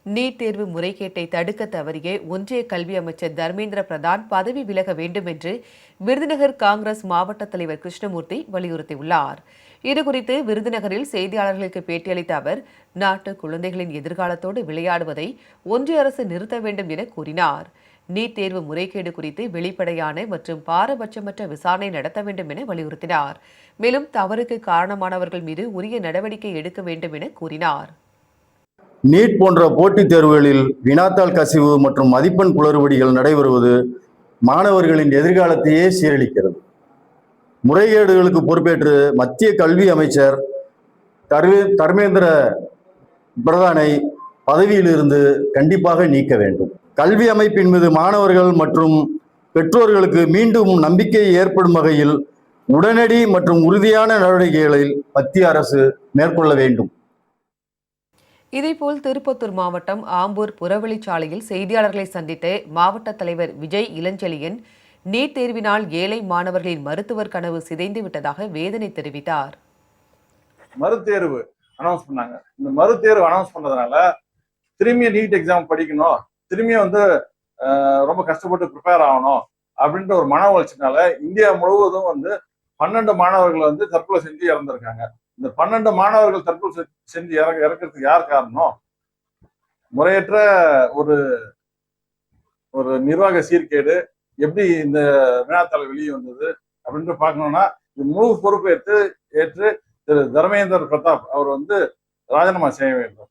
NEET தேர்வு முறைகேட்டை தடுக்க தவறிய ஒன்றிய கல்வி அமைச்சர் தர்மேந்திர பிரதான் பதவி விலக வேண்டும் என்று விருதுநகர் காங்கிரஸ் மாவட்ட தலைவர் கிருஷ்ணமூர்த்தி வலியுறுத்தியுள்ளார். இதுகுறித்து விருதுநகரில் செய்தியாளர்களுக்கு பேட்டியளித்த அவர், நாட்டு குழந்தைகளின் எதிர்காலத்தோடு விளையாடுவதை ஒன்றிய அரசு நிறுத்த வேண்டும் என கூறினார். நீட் தேர்வு முறைகேடு குறித்து வெளிப்படையான மற்றும் பாரபட்சமற்ற விசாரணை நடத்த வேண்டும் என வலியுறுத்தினார். மேலும் தவறுக்கு காரணமானவர்கள் மீது உரிய நடவடிக்கை எடுக்க வேண்டும் என கூறினார். நீட் போன்ற போட்டித் தேர்வுகளில் வினாத்தாள் கசிவு மற்றும் மதிப்பெண் குளறுபடிகள் நடைபெறுவது மாணவர்களின் எதிர்காலத்தையே சீரழிக்கிறது. முறைகேடுகளுக்கு பொறுப்பேற்று மத்திய கல்வி அமைச்சர் தர்மேந்திர பிரதானை பதவியிலிருந்து கண்டிப்பாக நீக்க வேண்டும். கல்வி அமைப்பின் மீது மாணவர்கள் மற்றும் பெற்றோர்களுக்கு மீண்டும் நம்பிக்கை ஏற்படும் வகையில் உடனடி மற்றும் உறுதியான நடவடிக்கைகளை மத்திய அரசு மேற்கொள்ள வேண்டும். இதேபோல் திருப்பத்தூர் மாவட்டம் ஆம்பூர் புறவழிச்சாலையில் செய்தியாளர்களை சந்தித்த மாவட்ட தலைவர் விஜய் இளஞ்செழியன், நீட் தேர்வினால் ஏழை மாணவர்களின் மருத்துவர் கனவு சிதைந்து விட்டதாக வேதனை தெரிவித்தார். மறுதேர்வு அனௌன்ஸ் பண்ணாங்க. இந்த மறுதேர்வு அனௌன்ஸ் பண்ணதுனால திரும்பிய நீட் எக்ஸாம் படிக்கணும், திரும்பியும் ரொம்ப கஷ்டப்பட்டு ப்ரிப்பேர் ஆகணும் அப்படின்ற ஒரு மன வளர்ச்சினால இந்தியா முழுவதும் 12 மாணவர்கள் தற்கொலை செஞ்சு இறந்திருக்காங்க. இந்த 12 மாணவர்கள் தற்கொலை செஞ்சு இறக்கிறதுக்கு யார் காரணம்? முறையற்ற ஒரு ஒரு நிர்வாக சீர்கேடு. எப்படி இந்த வினாத்தாள் வெளியே வந்தது அப்படின்னு பார்க்கணும்னா, இது முழு பொறுப்பேற்று திரு தர்மேந்திர பிரதாப் அவர் ராஜினாமா செய்ய வேண்டும்.